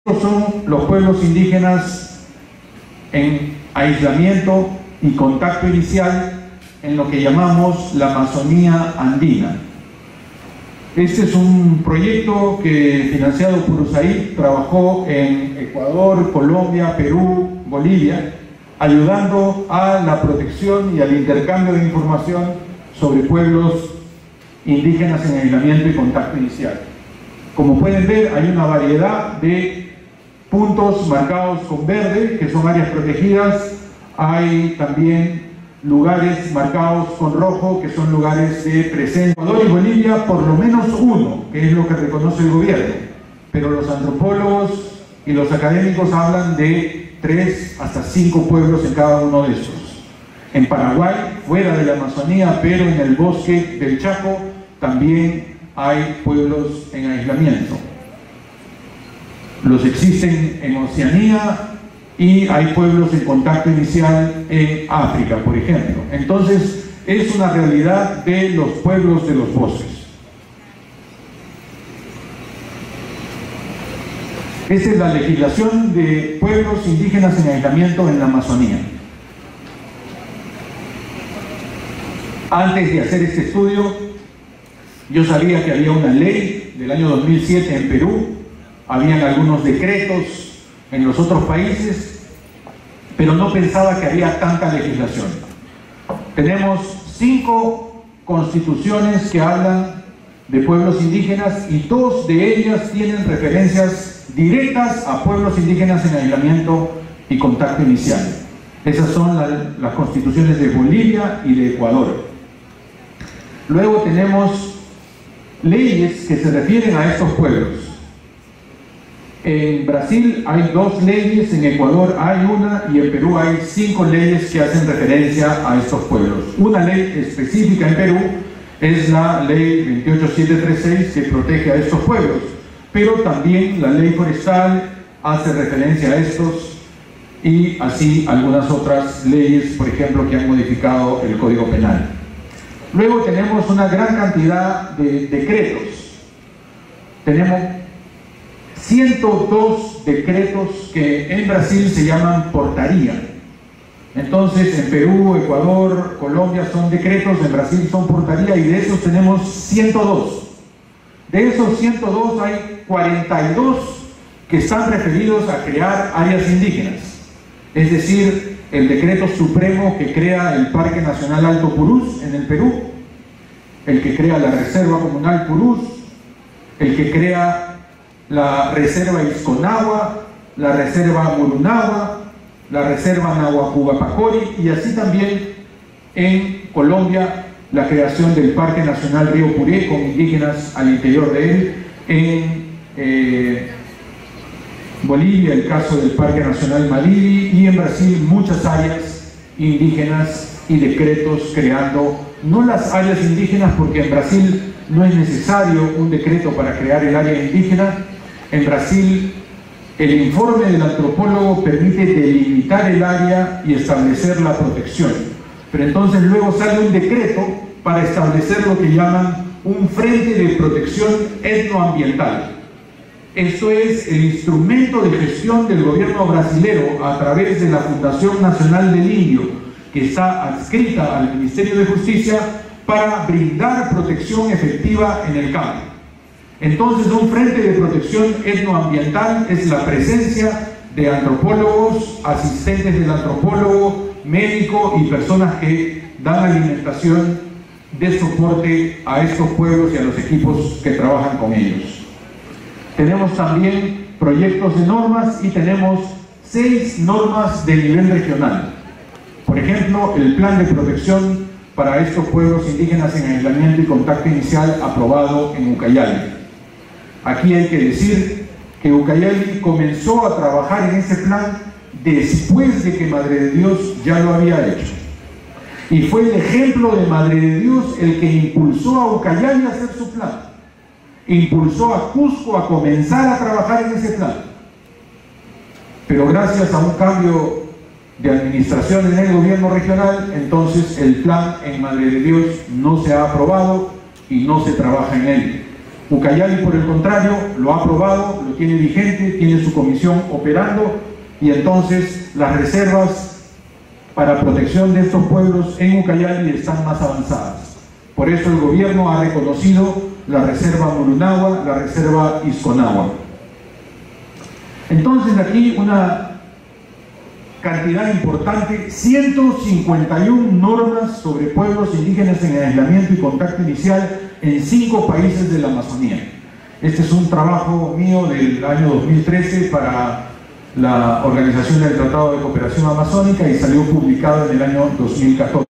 Son los pueblos indígenas en aislamiento y contacto inicial en lo que llamamos la Amazonía andina. Este es un proyecto que, financiado por USAID, trabajó en Ecuador, Colombia, Perú, Bolivia, ayudando a la protección y al intercambio de información sobre pueblos indígenas en aislamiento y contacto inicial. Como pueden ver, hay una variedad de puntos marcados con verde, que son áreas protegidas. Hay también lugares marcados con rojo, que son lugares de presencia. Ecuador y Bolivia, por lo menos uno, que es lo que reconoce el gobierno, pero los antropólogos y los académicos hablan de 3 hasta 5 pueblos en cada uno de estos. En Paraguay, fuera de la Amazonía, pero en el bosque del Chaco, también hay pueblos en aislamiento. Los existen en Oceanía y hay pueblos en contacto inicial en África, por ejemplo. Entonces, es una realidad de los pueblos de los bosques. Esta es la legislación de pueblos indígenas en aislamiento en la Amazonía. Antes de hacer este estudio, yo sabía que había una ley del año 2007 en Perú, habían algunos decretos en los otros países, pero no pensaba que había tanta legislación. Tenemos 5 constituciones que hablan de pueblos indígenas y 2 de ellas tienen referencias directas a pueblos indígenas en aislamiento y contacto inicial. Esas son las constituciones de Bolivia y de Ecuador. Luego tenemos leyes que se refieren a estos pueblos. En Brasil hay 2 leyes, en Ecuador hay una y en Perú hay 5 leyes que hacen referencia a estos pueblos. Una ley específica en Perú es la ley 28736 que protege a estos pueblos, pero también la ley forestal hace referencia a estos y así algunas otras leyes, por ejemplo, que han modificado el Código Penal. Luego tenemos una gran cantidad de decretos. Tenemos 102 decretos que en Brasil se llaman portaría. Entonces, en Perú, Ecuador, Colombia son decretos, en Brasil son portaría, y de esos tenemos 102. De esos 102 hay 42 que están referidos a crear áreas indígenas. Es decir, el decreto supremo que crea el Parque Nacional Alto Purús en el Perú, el que crea la Reserva Comunal Purús, el que crea la Reserva Isconagua, la Reserva Murunagua, la Reserva Nahuacubapacori, y así también en Colombia la creación del Parque Nacional Río Puré con indígenas al interior de él, en Bolivia el caso del Parque Nacional Malili, y en Brasil muchas áreas indígenas y decretos creando, no las áreas indígenas porque en Brasil no es necesario un decreto para crear el área indígena. En Brasil el informe del antropólogo permite delimitar el área y establecer la protección, pero entonces luego sale un decreto para establecer lo que llaman un frente de protección etnoambiental. Esto es el instrumento de gestión del gobierno brasilero a través de la Fundación Nacional del Indio, que está adscrita al Ministerio de Justicia para brindar protección efectiva en el campo. Entonces, un frente de protección etnoambiental es la presencia de antropólogos, asistentes del antropólogo, médico y personas que dan alimentación de soporte a estos pueblos y a los equipos que trabajan con ellos. Tenemos también proyectos de normas y tenemos 6 normas de nivel regional. Por ejemplo, el plan de protección para estos pueblos indígenas en aislamiento y contacto inicial aprobado en Ucayali. Aquí hay que decir que Ucayali comenzó a trabajar en ese plan después de que Madre de Dios ya lo había hecho. Y fue el ejemplo de Madre de Dios el que impulsó a Ucayali a hacer su plan. Impulsó a Cusco a comenzar a trabajar en ese plan. Pero gracias a un cambio de administración en el gobierno regional, entonces el plan en Madre de Dios no se ha aprobado y no se trabaja en él. Ucayali, por el contrario, lo ha aprobado, lo tiene vigente, tiene su comisión operando, y entonces las reservas para protección de estos pueblos en Ucayali están más avanzadas. Por eso el gobierno ha reconocido la reserva Murunagua, la reserva Isconagua. Entonces aquí una cantidad importante, 151 normas sobre pueblos indígenas en aislamiento y contacto inicial en 5 países de la Amazonía. Este es un trabajo mío del año 2013 para la Organización del Tratado de Cooperación Amazónica y salió publicado en el año 2014.